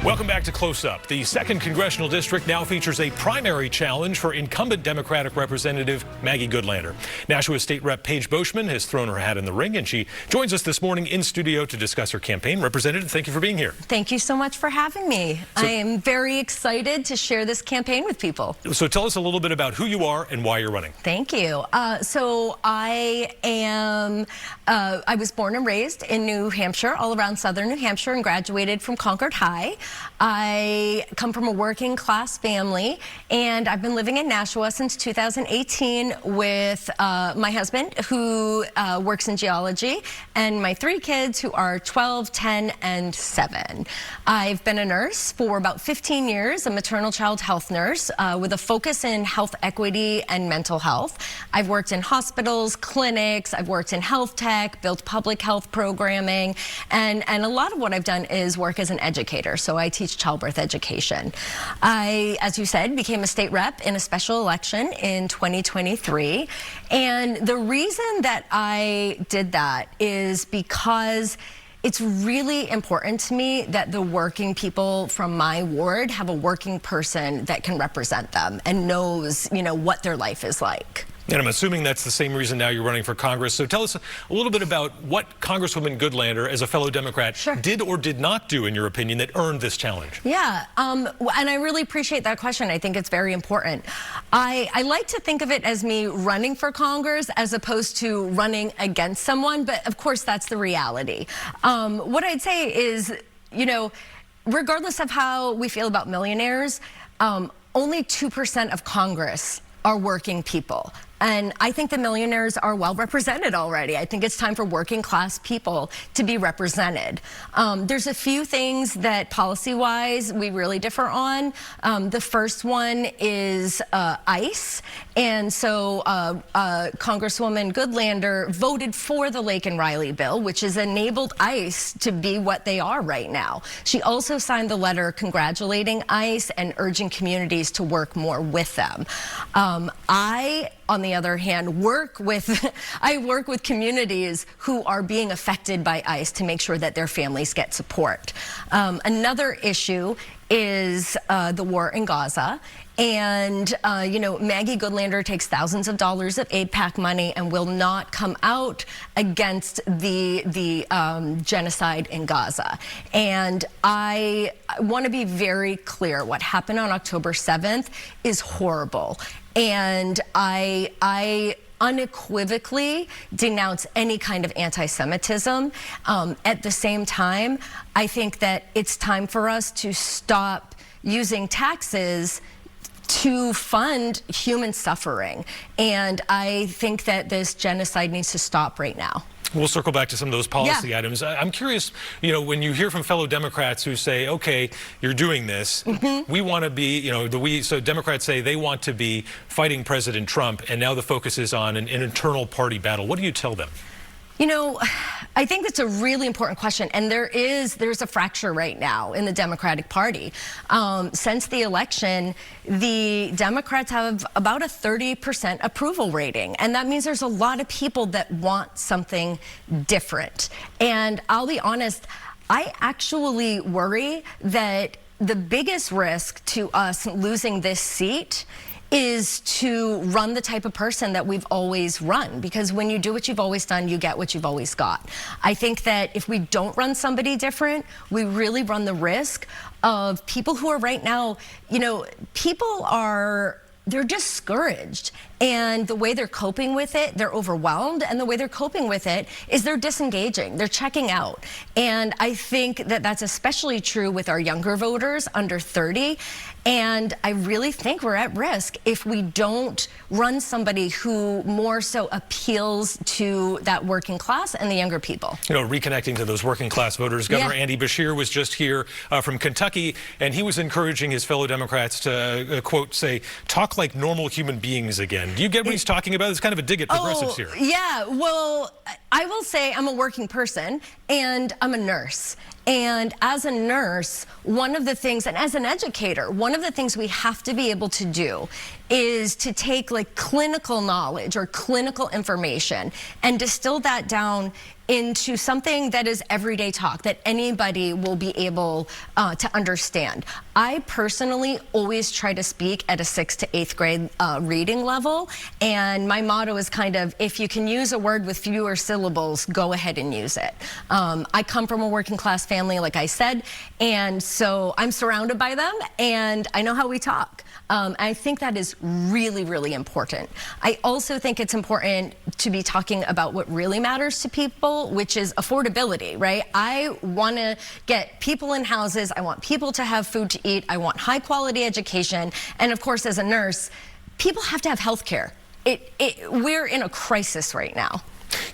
Welcome back to Close Up. The 2nd Congressional District now features a primary challenge for incumbent Democratic Representative Maggie Goodlander. Nashua State Rep Paige Beauchemin has thrown her hat in the ring, and she joins us this morning in studio to discuss her campaign. Representative, thank you for being here. Thank you so much for having me. I am very excited to share this campaign with people. So tell us a little bit about who you are and why you're running. Thank you. So I was born and raised in New Hampshire, all around southern New Hampshire, and graduated from Concord High. I come from a working class family, and I've been living in Nashua since 2018 with my husband, who works in geology, and my 3 kids, who are 12, 10, and 7. I've been a nurse for about 15 years, a maternal child health nurse with a focus in health equity and mental health. I've worked in hospitals, clinics, I've worked in health tech, built public health programming, and a lot of what I've done is work as an educator. So I teach childbirth education. I, as you said, became a state rep in a special election in 2023. And the reason that I did that is because it's really important to me that the working people from my ward have a working person that can represent them and knows, what their life is like. And I'm assuming that's the same reason now you're running for Congress. So tell us a little bit about what Congresswoman Goodlander, as a fellow Democrat, did or did not do, in your opinion, that earned this challenge. Yeah, and I really appreciate that question. I think it's very important. I like to think of it as me running for Congress as opposed to running against someone, but of course that's the reality. What I'd say is, regardless of how we feel about millionaires, only 2% of Congress are working people. And I think the millionaires are well represented already. I think it's time for working class people to be represented. There's a few things that policy-wise we really differ on. The first one is ICE. And so Congresswoman Goodlander voted for the Lake and Riley bill, which has enabled ICE to be what they are right now. She also signed the letter congratulating ICE and urging communities to work more with them. I, on the other hand, work with communities who are being affected by ICE to make sure that their families get support. Another issue is the war in Gaza. And, Maggie Goodlander takes thousands of dollars of aid PAC money and will not come out against the genocide in Gaza. And I want to be very clear. What happened on October 7th is horrible. And I unequivocally denounce any kind of anti-Semitism. At the same time, I think that it's time for us to stop using taxes to fund human suffering. And I think that this genocide needs to stop right now. We'll circle back to some of those policy items. I'm curious, when you hear from fellow Democrats who say, okay, you're doing this, we want to be, so Democrats say they want to be fighting President Trump, and now the focus is on an internal party battle. What do you tell them? I think that's a really important question, and there's a fracture right now in the Democratic Party. Since the election, the Democrats have about a 30% approval rating, and that means there's a lot of people that want something different. And I'll be honest, I actually worry that the biggest risk to us losing this seat is to run the type of person that we've always run. Because when you do what you've always done, you get what you've always got. I think that if we don't run somebody different, we really run the risk of people who are right now, they're discouraged. And the way they're coping with it, they're overwhelmed. And the way they're coping with it is they're disengaging. They're checking out. And I think that that's especially true with our younger voters under 30. And I really think we're at risk if we don't run somebody who more so appeals to that working class and the younger people. Reconnecting to those working class voters. Governor Andy Beshear was just here from Kentucky, and he was encouraging his fellow Democrats to, quote, say, talk like normal human beings again. Do you get what he's talking about? It's kind of a dig at progressives here. Yeah, well, I will say I'm a working person and I'm a nurse. And as a nurse, one of the things, and as an educator, one of the things we have to be able to do is to take like clinical knowledge or clinical information and distill that down into something that is everyday talk that anybody will be able to understand. I personally always try to speak at a 6th to 8th grade reading level, and my motto is kind of, if you can use a word with fewer syllables, go ahead and use it. I come from a working class family, like I said, and so I'm surrounded by them, and I know how we talk. I think that is really, really important. I also think it's important to be talking about what really matters to people, which is affordability, right? I want to get people in houses. I want people to have food to eat. I want high quality education. And of course, as a nurse, people have to have health care. We're in a crisis right now.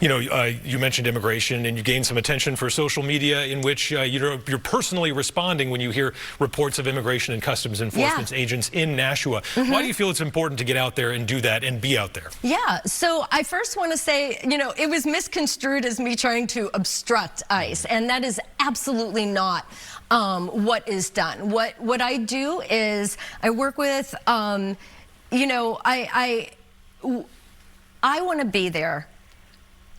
You know, you mentioned immigration, and you gained some attention for social media in which you're personally responding when you hear reports of immigration and customs enforcement agents in Nashua. Why do you feel it's important to get out there and do that and be out there? Yeah, so I first want to say, you know, it was misconstrued as me trying to obstruct ICE, and that is absolutely not what is done. What I do is I work with, you know, I want to be there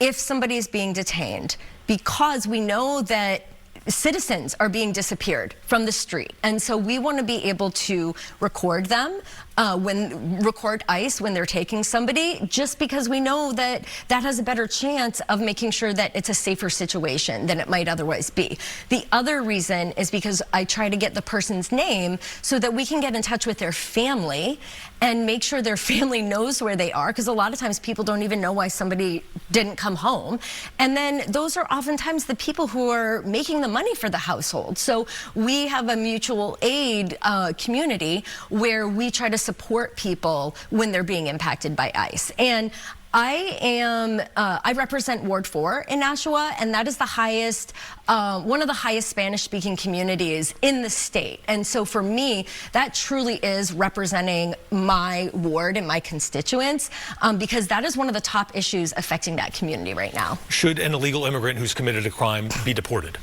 if somebody is being detained, because we know that citizens are being disappeared from the street. And so we want to be able to record them, record ICE when they're taking somebody, just because we know that that has a better chance of making sure that it's a safer situation than it might otherwise be. The other reason is because I try to get the person's name so that we can get in touch with their family and make sure their family knows where they are, because a lot of times people don't even know why somebody didn't come home. And then those are oftentimes the people who are making the money for the household. So we have a mutual aid community where we try to support people when they're being impacted by ICE. And I represent Ward 4 in Nashua, and that is the highest, one of the highest Spanish-speaking communities in the state. And so for me, that truly is representing my ward and my constituents, because that is one of the top issues affecting that community right now. Should an illegal immigrant who's committed a crime be deported?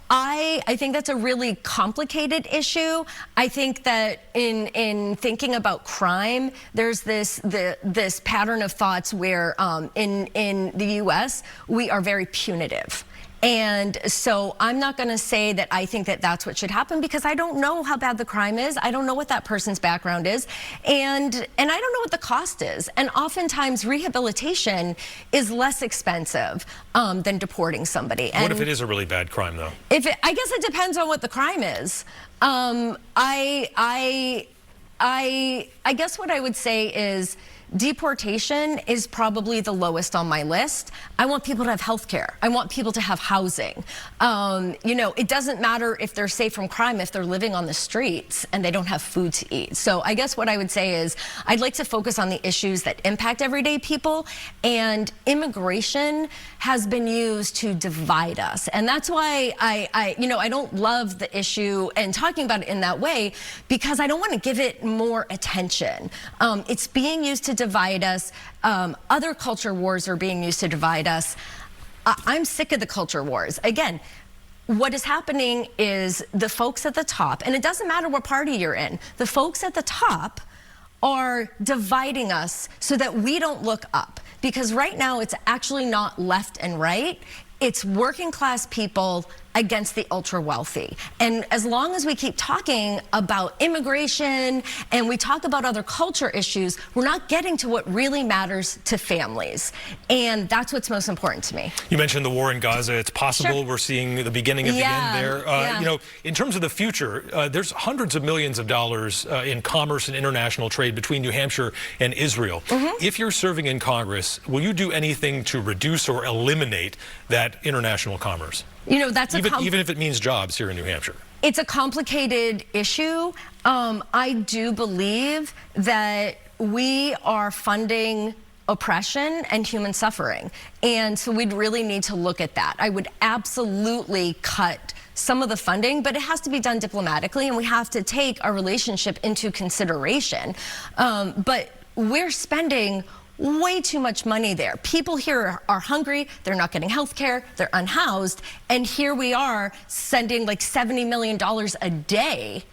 I think that's a really complicated issue. I think that in thinking about crime, there's this pattern of thoughts where in the U.S. we are very punitive. And so I'm not going to say that I think that that's what should happen, because I don't know how bad the crime is. I don't know what that person's background is. And I don't know what the cost is. And oftentimes rehabilitation is less expensive than deporting somebody. What if it is a really bad crime, though? I guess it depends on what the crime is. I guess what I would say is deportation is probably the lowest on my list. I want people to have health care. I want people to have housing. You know, it doesn't matter if they're safe from crime if they're living on the streets and they don't have food to eat. So I guess what I would say is I'd like to focus on the issues that impact everyday people, and immigration has been used to divide us. And that's why I don't love the issue and talking about it in that way, because I don't want to give it more attention. It's being used to divide us. Other culture wars are being used to divide us. I'm sick of the culture wars. Again, what is happening is the folks at the top, and it doesn't matter what party you're in, the folks at the top are dividing us so that we don't look up. Because right now it's actually not left and right. It's working class people against the ultra wealthy. And as long as we keep talking about immigration and we talk about other culture issues, we're not getting to what really matters to families. And that's what's most important to me. You mentioned the war in Gaza. It's possible we're seeing the beginning of the end there. You know, in terms of the future, there's hundreds of millions of dollars in commerce and international trade between New Hampshire and Israel. If you're serving in Congress, will you do anything to reduce or eliminate that international commerce? You know, that's even if it means jobs here in New Hampshire. It's a complicated issue. I do believe that we are funding oppression and human suffering. And so we'd really need to look at that. I would absolutely cut some of the funding, but it has to be done diplomatically, and we have to take our relationship into consideration. But we're spending way too much money there. People here are hungry, they're not getting health care, they're unhoused, and here we are sending like $70 million a day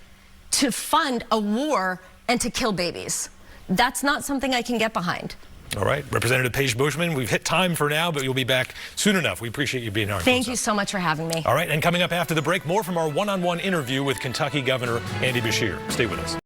to fund a war and to kill babies. That's not something I can get behind. All right, Representative Paige Beauchemin, we've hit time for now, but you'll be back soon enough. We appreciate you being here. Thank you so much for having me. All right, and coming up after the break, more from our one-on-one interview with Kentucky Governor Andy Beshear. Stay with us.